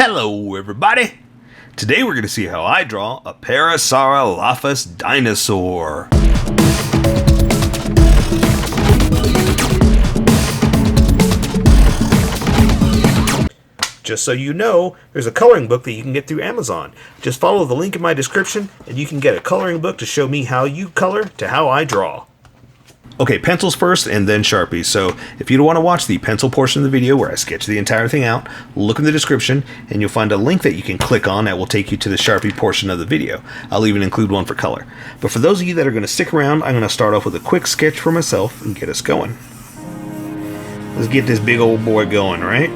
Hello everybody! Today we're going to see how I draw a Parasaurolophus Dinosaur. Just so you know, there's a coloring book that you can get through Amazon. Just follow the link in my description and you can get a coloring book to show me how you color to how I draw. Okay, pencils first and then Sharpies. So if you don't want to watch the pencil portion of the video where I sketch the entire thing out, look in the description and you'll find a link that you can click on that will take you to the Sharpie portion of the video. I'll even include one for color. But for those of you that are going to stick around, I'm going to start off with a quick sketch for myself and get us going. Let's get this big old boy going, right?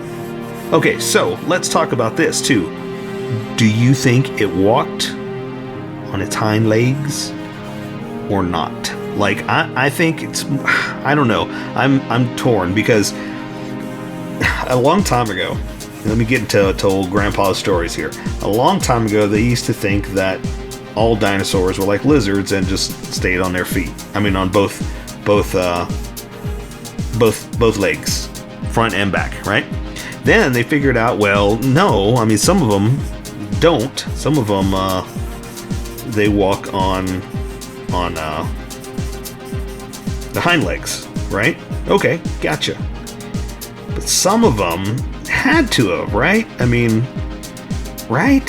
Okay, so let's talk about this too. Do you think it walked on its hind legs or not? Like, I think it's, I don't know. I'm torn because a long time ago, let me get into old grandpa's stories here. A long time ago, they used to think that all dinosaurs were like lizards and just stayed on their feet. I mean, on both legs, front and back, right? Then they figured out, well, no. I mean, some of them don't. Some of them they walk on the hind legs, right? Okay, gotcha. But some of them had to have, right? I mean, right?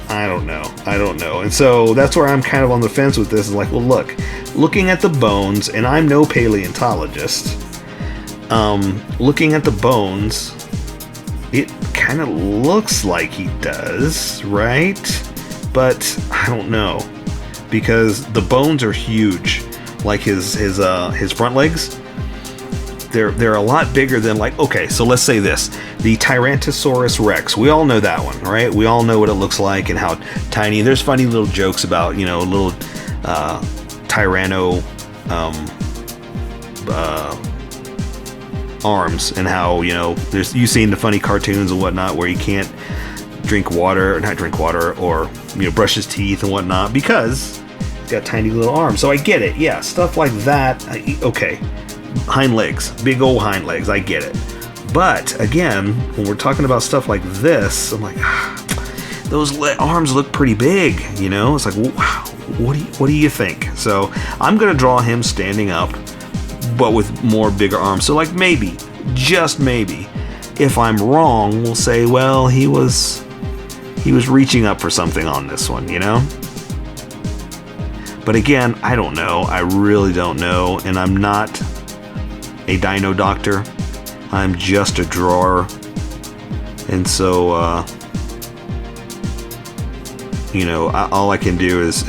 I don't know. And so that's where I'm kind of on the fence with this. Is like, well, looking at the bones, and I'm no paleontologist. Looking at the bones, it kind of looks like he does, right? But I don't know. Because the bones are huge, like his front legs. They're a lot bigger than, like, okay, so let's say this, the Tyrannosaurus Rex. We all know that one, right? We all know what it looks like and how tiny. There's funny little jokes about, you know, little Tyranno arms and how, you know, you've seen the funny cartoons and whatnot where he can't not drink water or, you know, brush his teeth and whatnot because he's got tiny little arms. So I get it. Yeah, stuff like that. Okay. Hind legs. Big old hind legs. I get it. But again, when we're talking about stuff like this, I'm like, those arms look pretty big, you know? It's like, wow, what do you think? So I'm going to draw him standing up, but with more bigger arms. So like maybe, just maybe, if I'm wrong, we'll say, well, he was reaching up for something on this one, you know? But again, I don't know. I really don't know. And I'm not a dino doctor. I'm just a drawer. And so, you know, all I can do is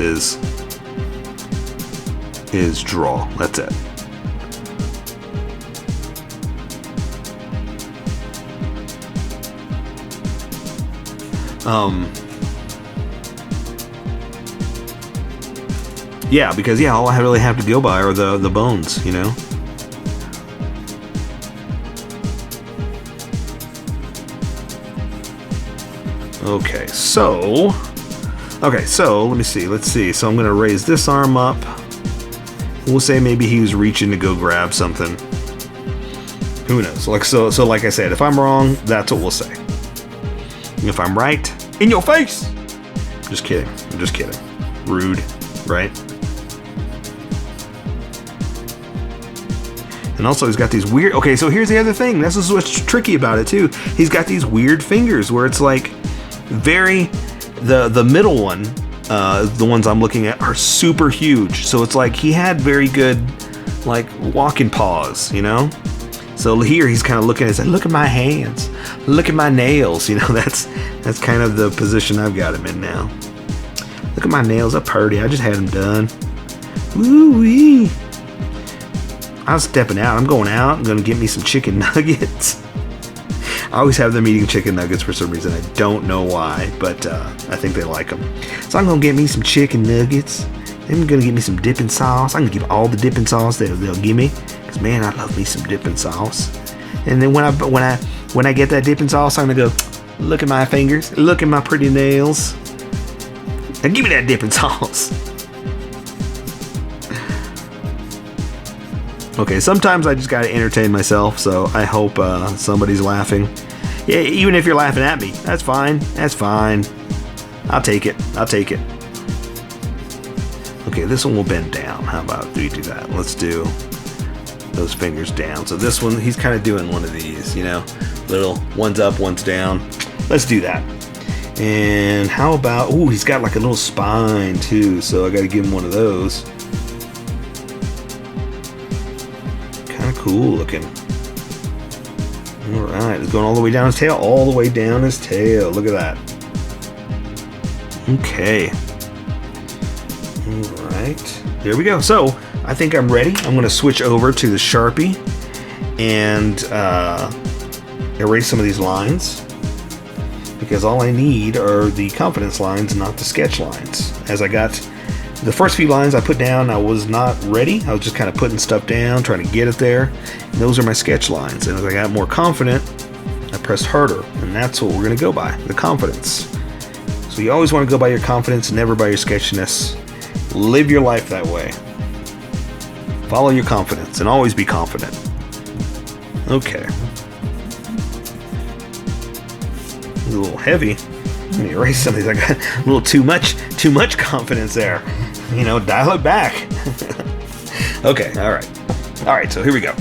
draw. That's it. Yeah, because all I really have to go by are the bones, you know. Okay, so let me see. Let's see. So I'm gonna raise this arm up. We'll say maybe he was reaching to go grab something. Who knows? So like I said, if I'm wrong, that's what we'll say. If I'm right, in your face. I'm just kidding. Rude, right? And also he's got these weird, okay, so here's the other thing. This is what's tricky about it too. He's got these weird fingers where it's like the middle one, the ones I'm looking at are super huge. So it's like he had very good like walking paws, you know? So here he's kind of looking and saying, look at my hands, look at my nails. You know, that's kind of the position I've got him in now. Look at my nails, they're pretty. I just had them done. Woo-wee. I'm stepping out. I'm going out. I'm going to get me some chicken nuggets. I always have them eating chicken nuggets for some reason. I don't know why, but I think they like them. So I'm going to get me some chicken nuggets. Then I'm going to get me some dipping sauce. I'm going to give all the dipping sauce they'll give me. Because, man, I love me some dipping sauce. And then when I get that dipping sauce, I'm going to go, look at my fingers. Look at my pretty nails. Now give me that dipping sauce. Okay, sometimes I just gotta entertain myself, so I hope somebody's laughing. Yeah, even if you're laughing at me, that's fine. That's fine. I'll take it. I'll take it. Okay, this one will bend down. How about we do that? Let's do those fingers down. So this one, he's kind of doing one of these, you know, little one's up, one's down. Let's do that. And how about, ooh, he's got like a little spine too, so I got to give him one of those. Kind of cool looking. All right, it's going all the way down his tail, all the way down his tail. Look at that. Okay. All right, there we go. So I think I'm ready. I'm going to switch over to the Sharpie and erase some of these lines, because all I need are the confidence lines, not the sketch lines. As I got the first few lines I put down, I was not ready. I was just kind of putting stuff down, trying to get it there. And those are my sketch lines. And as I got more confident, I pressed harder. And that's what we're going to go by, the confidence. So you always want to go by your confidence, never by your sketchiness. Live your life that way. Follow your confidence and always be confident. Okay. A little heavy. Let me erase some of these. I got a little too much confidence there. You know, dial it back. Okay, all right, so here we go.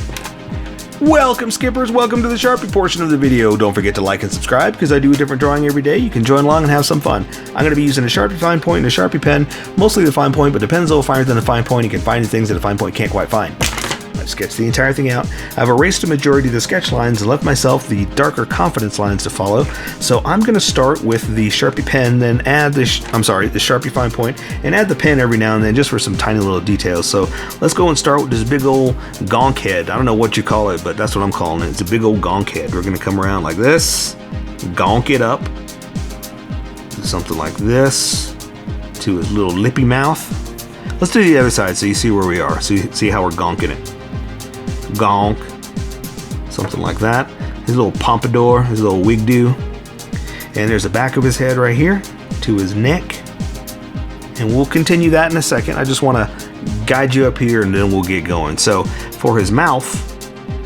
Welcome, skippers. Welcome to the Sharpie portion of the video. Don't forget to like and subscribe, because I do a different drawing every day. You can join along and have some fun. I'm going to be using a Sharpie fine point and a Sharpie pen, mostly the fine point, but depends a little finer than the fine point. You can find things that a fine point can't quite find. I've sketched the entire thing out. I've erased a majority of the sketch lines and left myself the darker confidence lines to follow. So I'm going to start with the Sharpie pen, then add the Sharpie fine point, and add the pen every now and then just for some tiny little details. So let's go and start with this big old gonk head. I don't know what you call it, but that's what I'm calling it. It's a big old gonk head. We're going to come around like this, gonk it up, do something like this to his little lippy mouth. Let's do the other side so you see where we are. So you see how we're gonking it. Gonk, something like that. His little pompadour, his little wig do. And there's the back of his head right here to his neck. And we'll continue that in a second. I just want to guide you up here and then we'll get going. So for his mouth,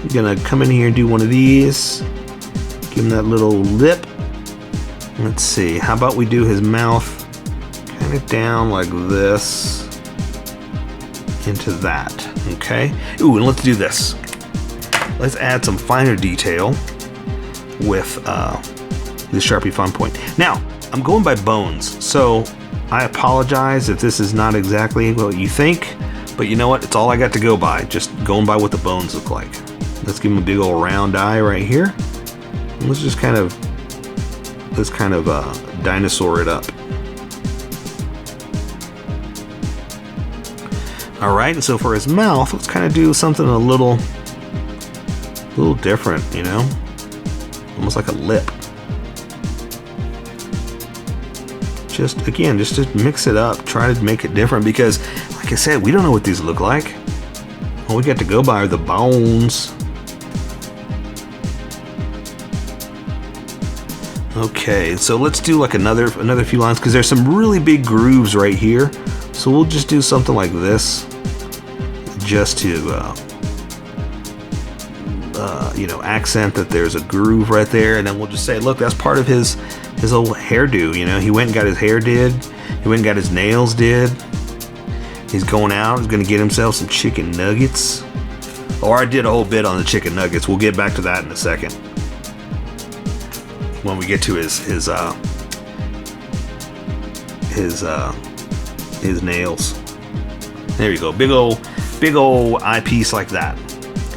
I'm gonna come in here and do one of these. Give him that little lip. Let's see, how about we do his mouth kind of down like this into that. Okay. Ooh, and let's do this. Let's add some finer detail with the Sharpie fine point. Now, I'm going by bones, so I apologize if this is not exactly what you think, but you know what? It's all I got to go by. Just going by what the bones look like. Let's give him a big old round eye right here. And let's just kind of dinosaur it up. All right, and so for his mouth, let's kind of do something a little different, you know, almost like a lip. Just to mix it up, try to make it different, because, like I said, we don't know what these look like. All we got to go by are the bones. Okay, so let's do like another few lines, because there's some really big grooves right here. So we'll just do something like this, just to, you know, accent that there's a groove right there, and then we'll just say, look, that's part of his old hairdo. You know, he went and got his hair did, he went and got his nails did. He's going out. He's going to get himself some chicken nuggets. Or I did a whole bit on the chicken nuggets. We'll get back to that in a second when we get to his nails. There you go, big old eyepiece like that.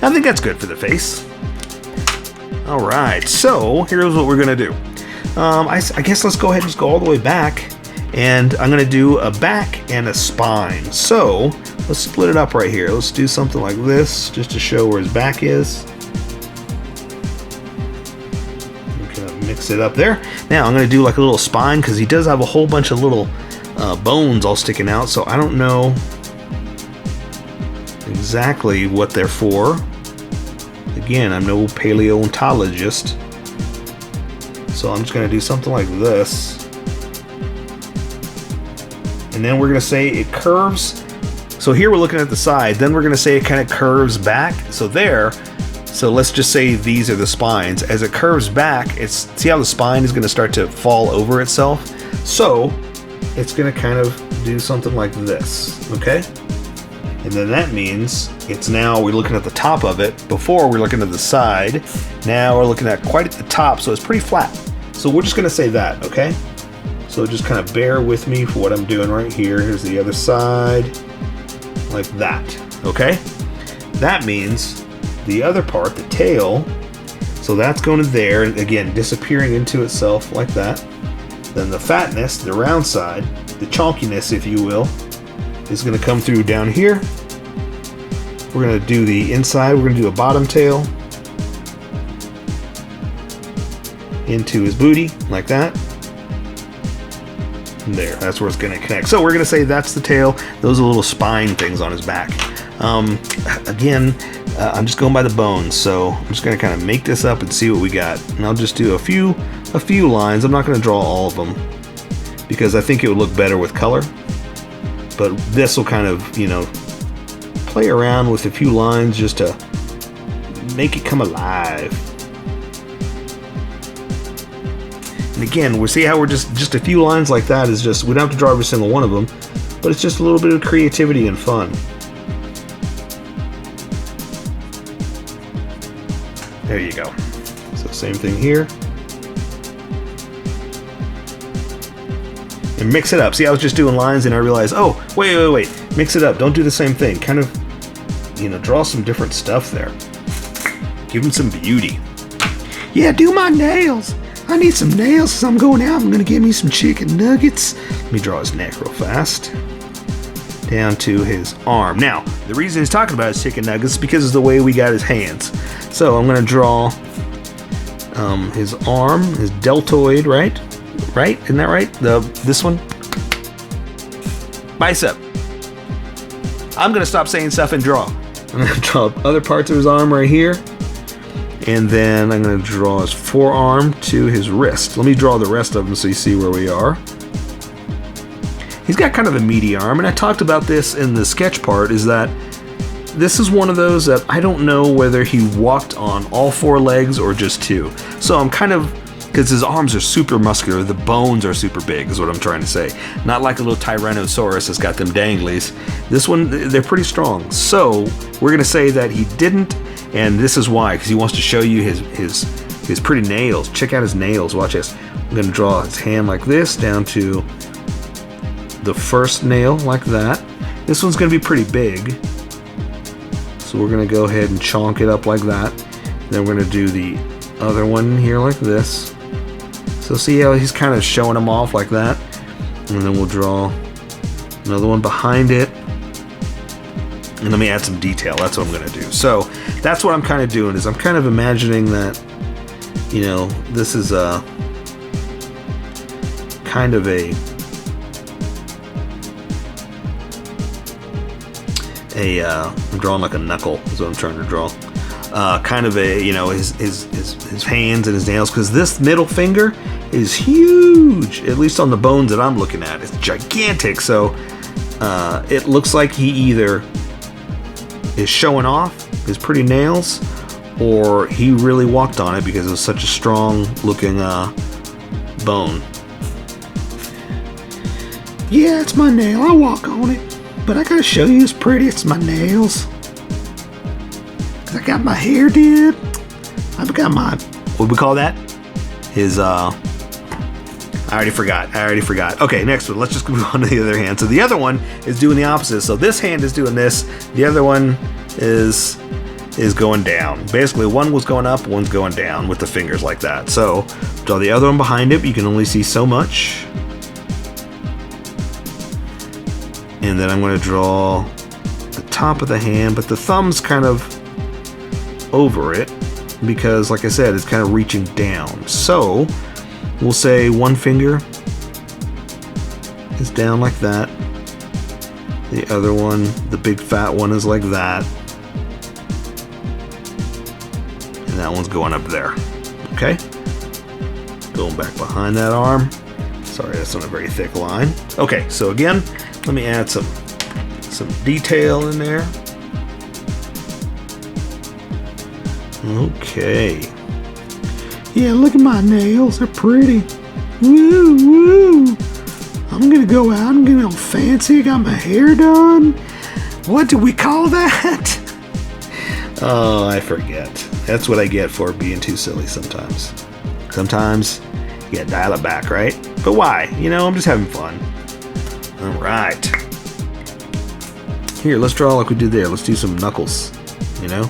I think that's good for the face. All right, so here's what we're gonna do. I guess let's go ahead and just go all the way back, and I'm gonna do a back and a spine. So let's split it up right here. Let's do something like this, just to show where his back is. Mix it up there. Now I'm gonna do like a little spine, because he does have a whole bunch of little bones all sticking out, so I don't know exactly what they're for. Again, I'm no paleontologist, so I'm just going to do something like this, and then we're going to say it curves. So here we're looking at the side, then we're going to say it kind of curves back. So there, So let's just say these are the spines. As it curves back, see how the spine is going to start to fall over itself? So it's going to kind of do something like this, okay? And then that means we're looking at the top of it. Before we're looking at the side. Now we're looking at quite at the top, so it's pretty flat. So we're just going to say that, okay? So just kind of bear with me for what I'm doing right here. Here's the other side, like that, okay? That means the other part, the tail, so that's going to there, again, disappearing into itself like that. Then the fatness, the round side, the chonkiness, if you will, is going to come through down here. We're going to do the inside, we're going to do a bottom tail into his booty, like that. And there, that's where it's going to connect. So we're going to say that's the tail. Those are little spine things on his back. Again, I'm just going by the bones, so I'm just going to kind of make this up and see what we got. And I'll just do a few lines. I'm not going to draw all of them because I think it would look better with color. But this will kind of, play around with a few lines just to make it come alive. And again, we see how we're just a few lines like that is just, we don't have to draw every single one of them, but it's just a little bit of creativity and fun. There you go. So same thing here. And mix it up. See, I was just doing lines and I realized, oh, wait. Mix it up. Don't do the same thing. Kind of, draw some different stuff there. Give them some beauty. Yeah, do my nails. I need some nails because I'm going out. I'm going to get me some chicken nuggets. Let me draw his neck real fast. Down to his arm. Now, the reason he's talking about his chicken nuggets is because of the way we got his hands. So I'm going to draw his arm, his deltoid, right? Right? Isn't that right? This one? Bicep. I'm going to stop saying stuff and draw. I'm going to draw other parts of his arm right here. And then I'm going to draw his forearm to his wrist. Let me draw the rest of them so you see where we are. He's got kind of a meaty arm, and I talked about this in the sketch part, is that this is one of those that I don't know whether he walked on all four legs or just two. So I'm kind of, because his arms are super muscular, the bones are super big is what I'm trying to say. Not like a little Tyrannosaurus that's got them danglies. This one, they're pretty strong. So we're going to say that he didn't, and this is why, because he wants to show you his pretty nails. Check out his nails, watch this. I'm going to draw his hand like this down to the first nail like that. This one's going to be pretty big. So we're going to go ahead and chonk it up like that. Then we're going to do the other one here like this. So see how he's kind of showing them off like that? And then we'll draw another one behind it. And let me add some detail. That's what I'm going to do. So that's what I'm kind of doing, is I'm kind of imagining that, this is a kind of I'm drawing like a knuckle is what I'm trying to draw. Kind of his hands and his nails, because this middle finger is huge, at least on the bones that I'm looking at. It's gigantic. So it looks like he either is showing off his pretty nails, or he really walked on it because it was such a strong looking bone. Yeah, it's my nail. I walk on it. But I gotta show you it's pretty. It's my nails. I got my hair did. I've got my, what we call that? His, I already forgot. Okay, next one. Let's just move on to the other hand. So the other one is doing the opposite. So this hand is doing this. The other one is going down. Basically, one was going up, one's going down with the fingers like that. So draw the other one behind it, but you can only see so much. And then I'm going to draw the top of the hand, but the thumb's kind of over it because, like I said, it's kind of reaching down. So we'll say one finger is down like that. The other one, the big fat one, is like that. And that one's going up there. Okay? Going back behind that arm. Sorry, that's not a very thick line. Okay, so again, let me add some detail in there. Okay. Yeah, look at my nails. They're pretty. Woo, woo. I'm gonna go out and get all fancy. Got my hair done. What do we call that? Oh, I forget. That's what I get for being too silly sometimes. Sometimes you gotta dial it back, right? But why? You know, I'm just having fun. Alright. Here, let's draw like we did there. Let's do some knuckles, you know?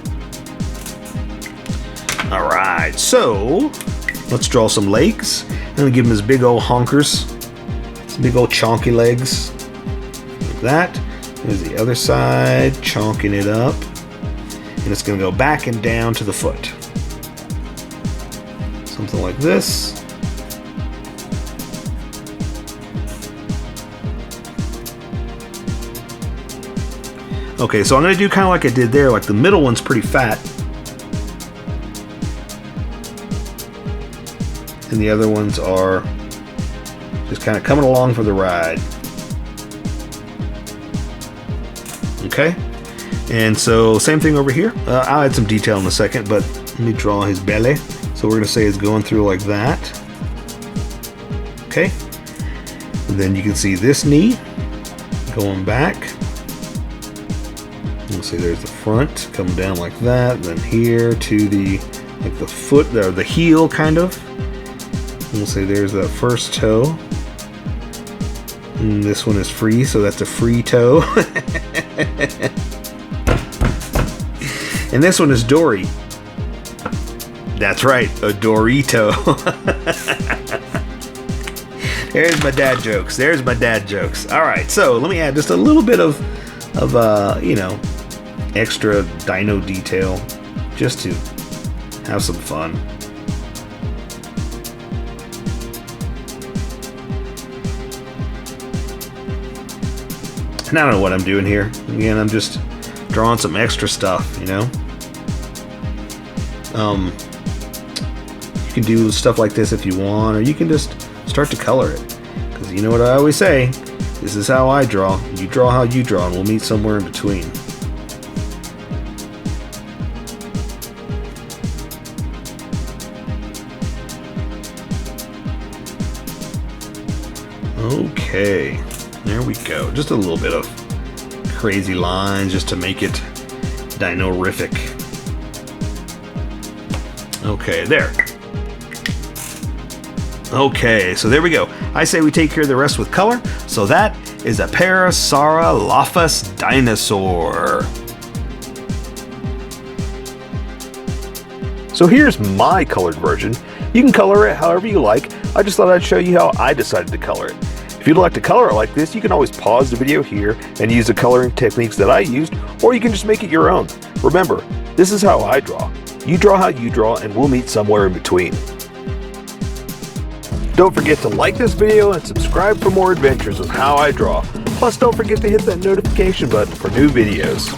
Alright, so let's draw some legs. I'm gonna give him his big old honkers. Some big old chonky legs. Like that. There's the other side, chonking it up. And it's gonna go back and down to the foot. Something like this. Okay, so I'm gonna do kind of like I did there, like the middle one's pretty fat. And the other ones are just kind of coming along for the ride. Okay, and so same thing over here. I'll add some detail in a second, but let me draw his belly. So we're gonna say it's going through like that. Okay, and then you can see this knee going back. We'll see there's the front coming down like that, then here to the like the foot or the heel kind of. And we'll say there's the first toe. And this one is free, so that's a free toe. And this one is Dory. That's right, a Dorito. There's my dad jokes. There's my dad jokes. All right, so let me add just a little bit of you know, extra dino detail just to have some fun. And I don't know what I'm doing here. Again, I'm just drawing some extra stuff, you know. You can do stuff like this if you want, or you can just start to color it. Because you know what I always say, this is how I draw. You draw how you draw, and we'll meet somewhere in between. Okay, there we go. Just a little bit of crazy lines just to make it dino-rific. Okay, there. Okay, so there we go. I say we take care of the rest with color. So that is a Parasaurolophus Dinosaur. So here's my colored version. You can color it however you like. I just thought I'd show you how I decided to color it. If you'd like to color it like this, you can always pause the video here and use the coloring techniques that I used, or you can just make it your own. Remember, this is how I draw. You draw how you draw, and we'll meet somewhere in between. Don't forget to like this video and subscribe for more adventures of how I draw. Plus, don't forget to hit that notification button for new videos.